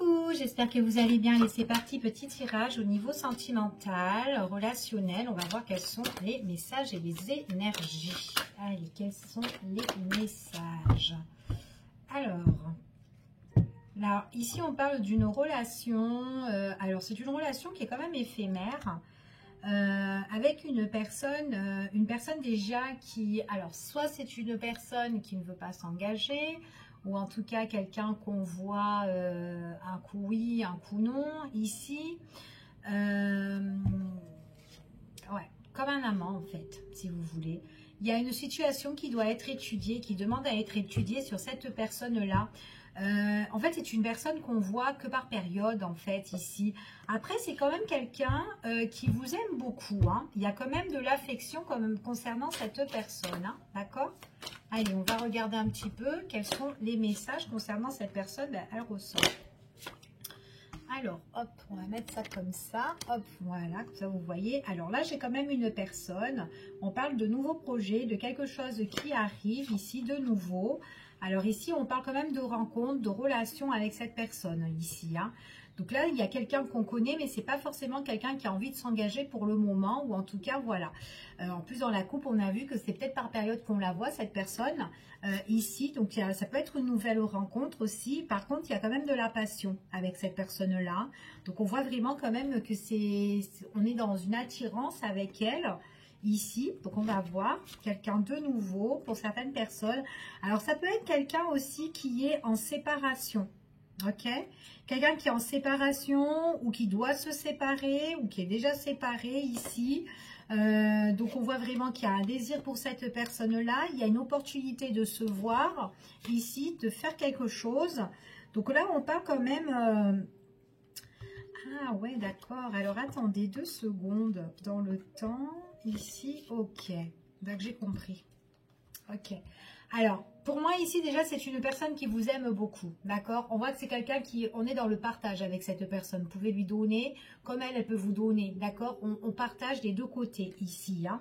Coucou, j'espère que vous allez bien. Allez, c'est parti, petit tirage au niveau sentimental, relationnel. On va voir quels sont les messages et les énergies. Allez, quels sont les messages? Alors, là, ici on parle d'une relation. Alors, c'est une relation qui est quand même éphémère. Avec une personne déjà qui, alors soit c'est une personne qui ne veut pas s'engager, ou en tout cas quelqu'un qu'on voit un coup oui, un coup non, ici, ouais, comme un amant en fait, si vous voulez. Il y a une situation qui doit être étudiée, qui demande à être étudiée sur cette personne-là. En fait, c'est une personne qu'on voit que par période, en fait, ici. Après, c'est quand même quelqu'un qui vous aime beaucoup. Hein. Il y a quand même de l'affection concernant cette personne. Hein. D'accord? Allez, on va regarder un petit peu quels sont les messages concernant cette personne. Ben, elle ressort. Alors, hop, on va mettre ça comme ça. Hop, voilà, comme ça vous voyez. Alors là, j'ai quand même une personne. On parle de nouveaux projets, de quelque chose qui arrive ici de nouveau. Alors ici, on parle quand même de rencontres, de relations avec cette personne ici. Hein. Donc là, il y a quelqu'un qu'on connaît, mais c'est pas forcément quelqu'un qui a envie de s'engager pour le moment, ou en tout cas, voilà. En plus, dans la coupe, on a vu que c'est peut-être par période qu'on la voit, cette personne, ici. Donc, ça peut être une nouvelle rencontre aussi. Par contre, il y a quand même de la passion avec cette personne-là. Donc, on voit vraiment quand même que on est dans une attirance avec elle. Ici, donc on va voir quelqu'un de nouveau pour certaines personnes. Alors, ça peut être quelqu'un aussi qui est en séparation. Ok, quelqu'un qui est en séparation ou qui doit se séparer ou qui est déjà séparé ici. Donc on voit vraiment qu'il y a un désir pour cette personne-là. Il y a une opportunité de se voir ici, de faire quelque chose. Donc là, on parle quand même... Ah ouais, d'accord. Alors attendez 2 secondes dans le temps. Ici, ok. Donc j'ai compris. Ok. Alors, pour moi ici déjà c'est une personne qui vous aime beaucoup, d'accord? On voit que c'est quelqu'un qui, on est dans le partage avec cette personne. Vous pouvez lui donner comme elle peut vous donner, d'accord? On partage des deux côtés ici. Hein.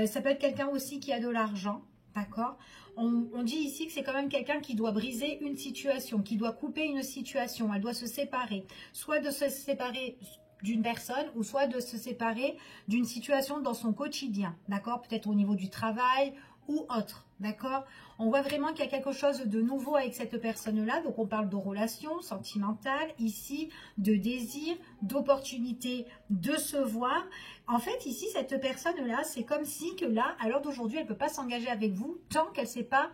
Ça peut être quelqu'un aussi qui a de l'argent, d'accord? On dit ici que c'est quand même quelqu'un qui doit briser une situation, qui doit couper une situation, elle doit se séparer. Soit de se séparer d'une personne ou soit de se séparer d'une situation dans son quotidien, d'accord? Peut-être au niveau du travail ou autre, d'accord? On voit vraiment qu'il y a quelque chose de nouveau avec cette personne-là, donc on parle de relations sentimentales, ici, de désir, d'opportunité, de se voir. En fait, ici, cette personne-là, c'est comme si que là, à l'heure d'aujourd'hui, elle ne peut pas s'engager avec vous tant qu'elle sait pas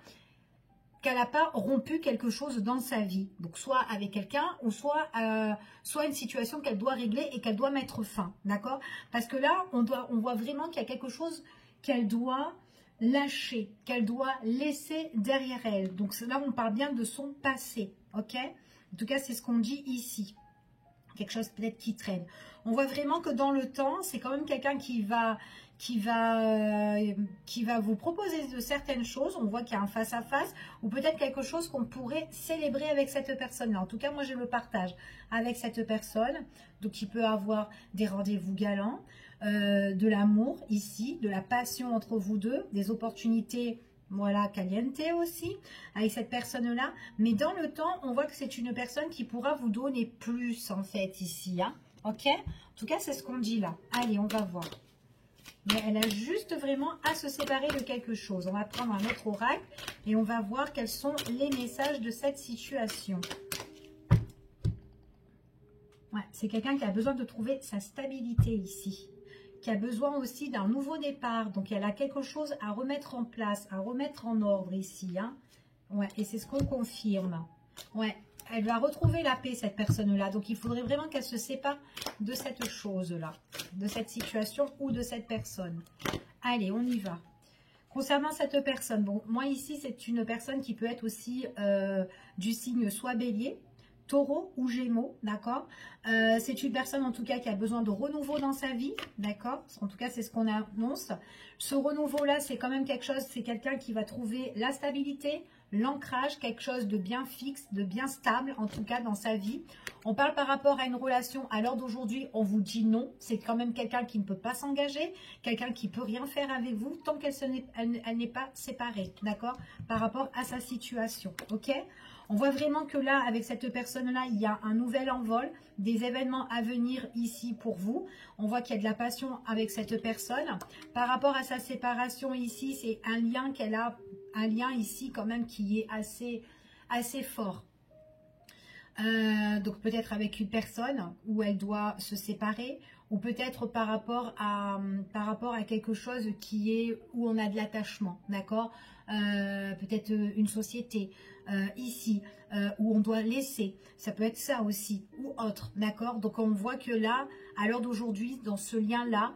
qu'elle n'a pas rompu quelque chose dans sa vie. Donc, soit avec quelqu'un ou soit une situation qu'elle doit régler et qu'elle doit mettre fin, d'accord? Parce que là, on voit vraiment qu'il y a quelque chose qu'elle doit lâcher, qu'elle doit laisser derrière elle. Donc là, on parle bien de son passé, ok? En tout cas, c'est ce qu'on dit ici. Quelque chose peut-être qui traîne. On voit vraiment que dans le temps, c'est quand même quelqu'un qui va vous proposer de certaines choses. On voit qu'il y a un face-à-face ou peut-être quelque chose qu'on pourrait célébrer avec cette personne-là. En tout cas, moi, je le partage avec cette personne. Donc, il peut avoir des rendez-vous galants, de l'amour ici, de la passion entre vous deux, des opportunités, voilà, caliente aussi, avec cette personne-là. Mais dans le temps, on voit que c'est une personne qui pourra vous donner plus, en fait, ici. Hein. Ok? En tout cas, c'est ce qu'on dit là. Allez, on va voir. Mais elle a juste vraiment à se séparer de quelque chose. On va prendre un autre oracle et on va voir quels sont les messages de cette situation. Ouais, c'est quelqu'un qui a besoin de trouver sa stabilité ici, qui a besoin aussi d'un nouveau départ. Donc, elle a quelque chose à remettre en place, à remettre en ordre ici. Hein. Ouais, et c'est ce qu'on confirme. Ouais, elle va retrouver la paix, cette personne-là. Donc, il faudrait vraiment qu'elle se sépare de cette chose-là, de cette situation ou de cette personne. Allez, on y va. Concernant cette personne, bon, moi ici, c'est une personne qui peut être aussi du signe soit bélier, Taureau ou Gémeaux, d'accord? C'est une personne en tout cas qui a besoin de renouveau dans sa vie, d'accord? En tout cas, c'est ce qu'on annonce. Ce renouveau-là, c'est quand même quelque chose, c'est quelqu'un qui va trouver la stabilité, l'ancrage, quelque chose de bien fixe, de bien stable, en tout cas dans sa vie. On parle par rapport à une relation, à l'heure d'aujourd'hui, on vous dit non. C'est quand même quelqu'un qui ne peut pas s'engager, quelqu'un qui ne peut rien faire avec vous tant qu'elle n'est pas séparée, d'accord? Par rapport à sa situation, ok? On voit vraiment que là, avec cette personne-là, il y a un nouvel envol, des événements à venir ici pour vous. On voit qu'il y a de la passion avec cette personne. Par rapport à sa séparation ici, c'est un lien qu'elle a, un lien ici quand même qui est assez fort. Donc peut-être avec une personne où elle doit se séparer, ou peut-être par rapport à quelque chose qui est où on a de l'attachement, d'accord, peut-être une société ici où on doit laisser, ça peut être ça aussi, ou autre, d'accord. Donc on voit que là, à l'heure d'aujourd'hui, dans ce lien-là,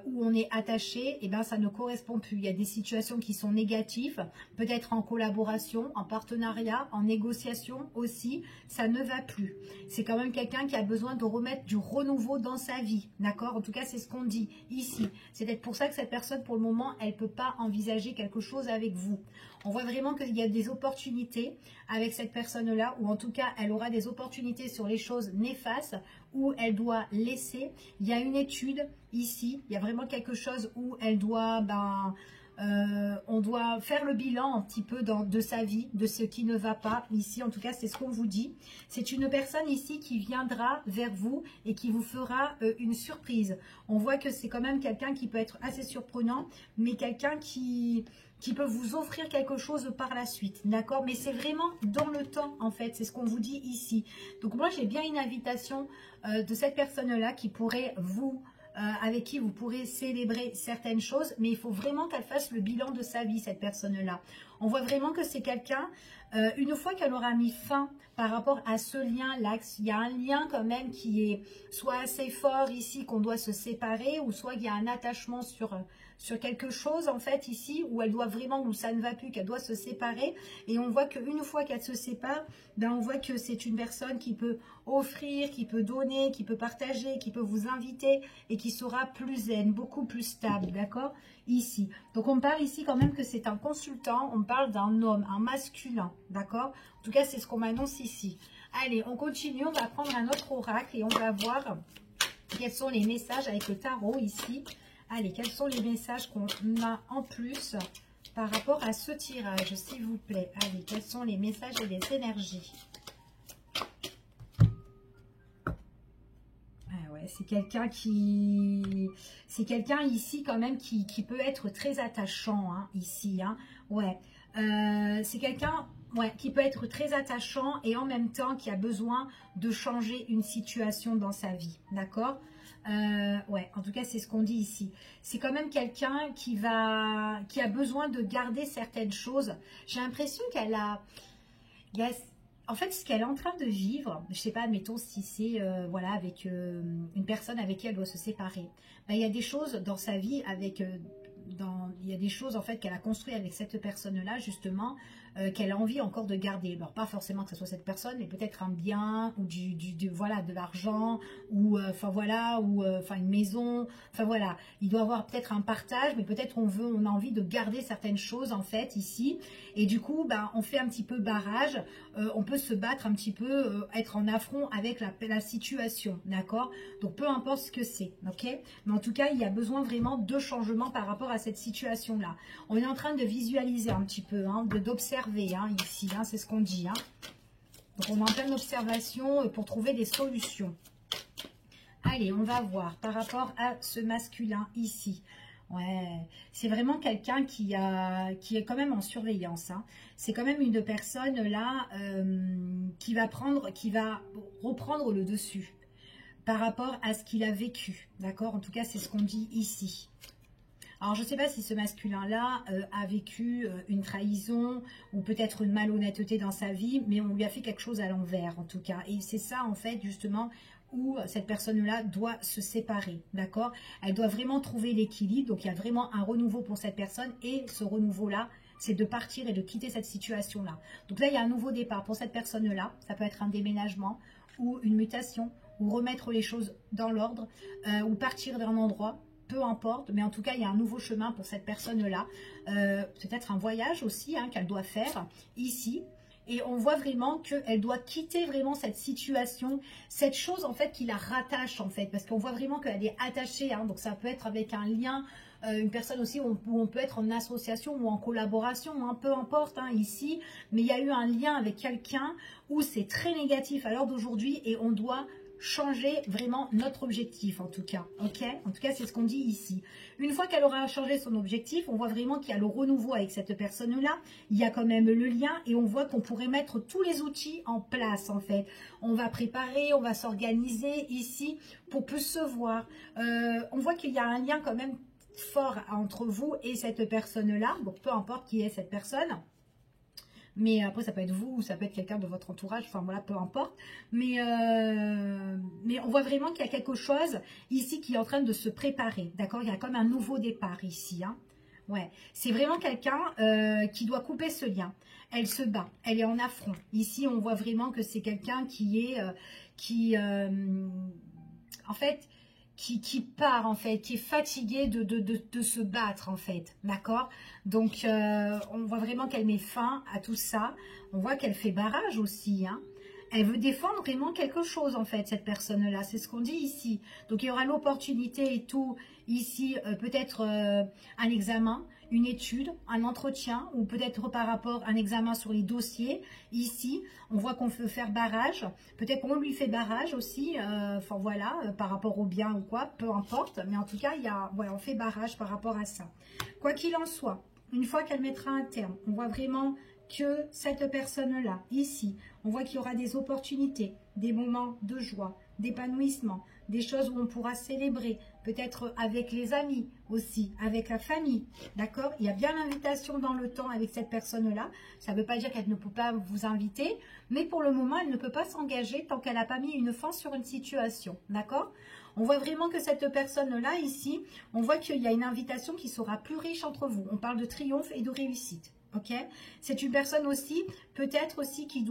où on est attaché, et ben ça ne correspond plus. Il y a des situations qui sont négatives, peut-être en collaboration, en partenariat, en négociation aussi, ça ne va plus. C'est quand même quelqu'un qui a besoin de remettre du renouveau dans sa vie, d'accord. En tout cas, c'est ce qu'on dit ici. C'est peut-être pour ça que cette personne, pour le moment, elle ne peut pas envisager quelque chose avec vous. On voit vraiment qu'il y a des opportunités avec cette personne-là, ou en tout cas, elle aura des opportunités sur les choses néfastes, où elle doit laisser. Il y a une étude ici, il y a vraiment quelque chose où elle doit, on doit faire le bilan un petit peu de sa vie, de ce qui ne va pas ici. En tout cas, c'est ce qu'on vous dit. C'est une personne ici qui viendra vers vous et qui vous fera une surprise. On voit que c'est quand même quelqu'un qui peut être assez surprenant, mais quelqu'un qui peut vous offrir quelque chose par la suite, d'accord. Mais c'est vraiment dans le temps, en fait, c'est ce qu'on vous dit ici. Donc moi, j'ai bien une invitation de cette personne-là qui pourrait avec qui vous pourrez célébrer certaines choses, mais il faut vraiment qu'elle fasse le bilan de sa vie, cette personne-là. On voit vraiment que c'est quelqu'un, une fois qu'elle aura mis fin par rapport à ce lien-là, il y a un lien quand même qui est soit assez fort ici qu'on doit se séparer, ou soit il y a un attachement sur quelque chose en fait ici, où elle doit vraiment, où ça ne va plus, qu'elle doit se séparer. Et on voit qu'une fois qu'elle se sépare, ben on voit que c'est une personne qui peut offrir, qui peut donner, qui peut partager, qui peut vous inviter et qui sera plus zen, beaucoup plus stable, d'accord, ici. Donc on parle ici quand même que c'est un consultant, on parle d'un homme, un masculin, d'accord. En tout cas, c'est ce qu'on m'annonce ici. Allez, on continue, on va prendre un autre oracle et on va voir quels sont les messages avec le tarot ici. Allez, quels sont les messages qu'on a en plus par rapport à ce tirage, s'il vous plaît. Allez, quels sont les messages et les énergies? Ah ouais, c'est quelqu'un qui... C'est quelqu'un ici quand même qui peut être très attachant, hein, ici. Hein. Ouais, c'est quelqu'un... Ouais, qui peut être très attachant et en même temps qui a besoin de changer une situation dans sa vie, d'accord. Ouais, en tout cas, c'est ce qu'on dit ici. C'est quand même quelqu'un qui a besoin de garder certaines choses. J'ai l'impression en fait, ce qu'elle est en train de vivre, je sais pas, admettons si c'est voilà, avec une personne avec qui elle doit se séparer. Ben, il y a des choses dans sa vie il y a des choses en fait qu'elle a construites avec cette personne-là justement, qu'elle a envie encore de garder. Alors pas forcément que ce soit cette personne, mais peut-être un bien ou voilà, de l'argent, ou enfin voilà, ou enfin une maison. Enfin voilà, il doit avoir peut-être un partage, mais peut-être on a envie de garder certaines choses en fait ici. Et du coup, ben, on fait un petit peu barrage. On peut se battre un petit peu, être en affront avec la situation, d'accord. Donc peu importe ce que c'est, ok. Mais en tout cas, il y a besoin vraiment de changement par rapport à cette situation-là. On est en train de visualiser un petit peu, hein, d'observer hein, ici, hein, c'est ce qu'on dit. Hein. Donc on est en pleine observation pour trouver des solutions. Allez, on va voir par rapport à ce masculin ici. Ouais, c'est vraiment quelqu'un qui est quand même en surveillance. Hein. C'est quand même une personne là qui va reprendre le dessus par rapport à ce qu'il a vécu. D'accord? En tout cas, c'est ce qu'on dit ici. Alors, je ne sais pas si ce masculin-là a vécu une trahison ou peut-être une malhonnêteté dans sa vie, mais on lui a fait quelque chose à l'envers, en tout cas. Et c'est ça, en fait, justement, où cette personne-là doit se séparer, d'accord? Elle doit vraiment trouver l'équilibre, donc il y a vraiment un renouveau pour cette personne, et ce renouveau-là, c'est de partir et de quitter cette situation-là. Donc là, il y a un nouveau départ pour cette personne-là, ça peut être un déménagement ou une mutation, ou remettre les choses dans l'ordre, ou partir d'un endroit, peu importe, mais en tout cas, il y a un nouveau chemin pour cette personne-là. Peut-être un voyage aussi hein, qu'elle doit faire ici. Et on voit vraiment qu'elle doit quitter vraiment cette situation, cette chose en fait qui la rattache en fait. Parce qu'on voit vraiment qu'elle est attachée, hein, donc ça peut être avec un lien une personne aussi où on peut être en association ou en collaboration, hein, peu importe hein, ici, mais il y a eu un lien avec quelqu'un où c'est très négatif à l'heure d'aujourd'hui et on doit changer vraiment notre objectif en tout cas, ok? En tout cas, c'est ce qu'on dit ici. Une fois qu'elle aura changé son objectif, on voit vraiment qu'il y a le renouveau avec cette personne-là, il y a quand même le lien et on voit qu'on pourrait mettre tous les outils en place en fait. On va préparer, on va s'organiser ici pour plus se voir. On voit qu'il y a un lien quand même fort entre vous et cette personne-là, donc peu importe qui est cette personne. Mais après, ça peut être vous ou ça peut être quelqu'un de votre entourage. Enfin, voilà, peu importe. Mais on voit vraiment qu'il y a quelque chose ici qui est en train de se préparer. D'accord? Il y a comme un nouveau départ ici. Hein. Ouais. C'est vraiment quelqu'un qui doit couper ce lien. Elle se bat. Elle est en affront. Ici, on voit vraiment que c'est quelqu'un qui est... en fait... Qui part en fait, qui est fatigué de se battre en fait, d'accord? Donc on voit vraiment qu'elle met fin à tout ça, on voit qu'elle fait barrage aussi, hein. Elle veut défendre vraiment quelque chose en fait, cette personne-là, c'est ce qu'on dit ici. Donc il y aura l'opportunité et tout, ici peut-être un examen, une étude, un entretien, ou peut-être par rapport à un examen sur les dossiers. Ici, on voit qu'on peut faire barrage, peut-être qu'on lui fait barrage aussi, enfin voilà, par rapport au bien ou quoi, peu importe, mais en tout cas, il y a, voilà, on fait barrage par rapport à ça. Quoi qu'il en soit, une fois qu'elle mettra un terme, on voit vraiment que cette personne-là, ici, on voit qu'il y aura des opportunités, des moments de joie, d'épanouissement, des choses où on pourra célébrer, peut-être avec les amis aussi, avec la famille, d'accord? Il y a bien l'invitation dans le temps avec cette personne-là, ça ne veut pas dire qu'elle ne peut pas vous inviter, mais pour le moment, elle ne peut pas s'engager tant qu'elle n'a pas mis une fin sur une situation, d'accord? On voit vraiment que cette personne-là, ici, on voit qu'il y a une invitation qui sera plus riche entre vous, on parle de triomphe et de réussite. Ok, c'est une personne aussi, peut-être aussi qui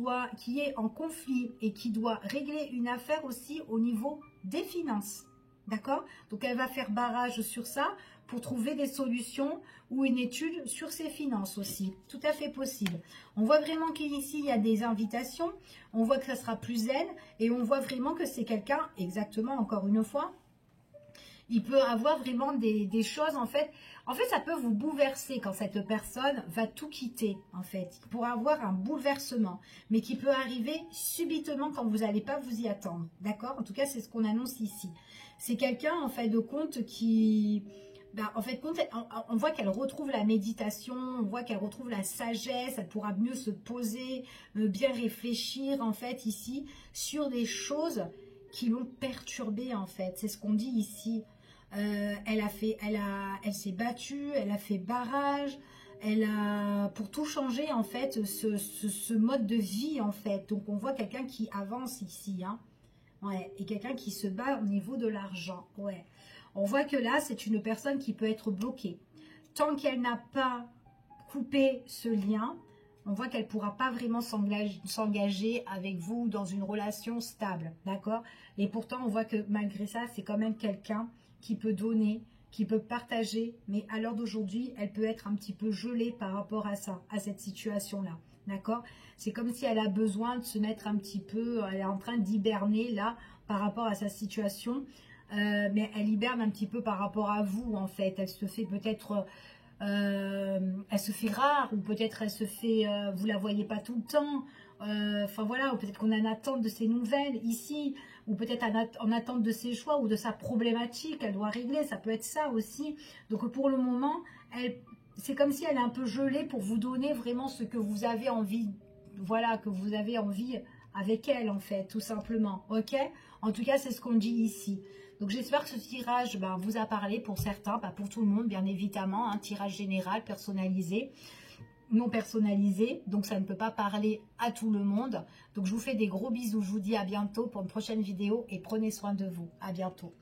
est en conflit et qui doit régler une affaire aussi au niveau des finances. D'accord? Donc elle va faire barrage sur ça pour trouver des solutions ou une étude sur ses finances aussi. Tout à fait possible. On voit vraiment qu'ici il y a des invitations, on voit que ça sera plus zen et on voit vraiment que c'est quelqu'un, exactement encore une fois, il peut avoir vraiment des choses, en fait, ça peut vous bouleverser quand cette personne va tout quitter, en fait. Il pourra avoir un bouleversement, mais qui peut arriver subitement quand vous n'allez pas vous y attendre, d'accord? En tout cas, c'est ce qu'on annonce ici. C'est quelqu'un, en fait, de compte qui... Ben, en fait, on voit qu'elle retrouve la méditation, on voit qu'elle retrouve la sagesse, elle pourra mieux se poser, bien réfléchir, en fait, ici, sur des choses qui l'ont perturbée, en fait. C'est ce qu'on dit ici. Elle s'est battue, elle a fait barrage, pour tout changer en fait, ce mode de vie en fait. Donc on voit quelqu'un qui avance ici, hein. Ouais, et quelqu'un qui se bat au niveau de l'argent. Ouais, on voit que là c'est une personne qui peut être bloquée. Tant qu'elle n'a pas coupé ce lien, on voit qu'elle ne pourra pas vraiment s'engager avec vous dans une relation stable, d'accord? Et pourtant, on voit que malgré ça, c'est quand même quelqu'un qui peut donner, qui peut partager, mais à l'heure d'aujourd'hui, elle peut être un petit peu gelée par rapport à ça, à cette situation-là, d'accord? C'est comme si elle a besoin de se mettre un petit peu, elle est en train d'hiberner là, par rapport à sa situation, mais elle hiberne un petit peu par rapport à vous, en fait. Elle se fait peut-être... elle se fait rare, ou peut-être elle se fait, vous la voyez pas tout le temps, enfin voilà, ou peut-être qu'on est en attente de ses nouvelles ici, ou peut-être en attente de ses choix ou de sa problématique, elle doit régler, ça peut être ça aussi. Donc pour le moment, c'est comme si elle est un peu gelée pour vous donner vraiment ce que vous avez envie, voilà, que vous avez envie avec elle en fait, tout simplement, ok? En tout cas, c'est ce qu'on dit ici. Donc j'espère que ce tirage vous a parlé pour certains, pas pour tout le monde, bien évidemment, un tirage général, personnalisé, non personnalisé, donc ça ne peut pas parler à tout le monde. Donc je vous fais des gros bisous, je vous dis à bientôt pour une prochaine vidéo et prenez soin de vous. À bientôt.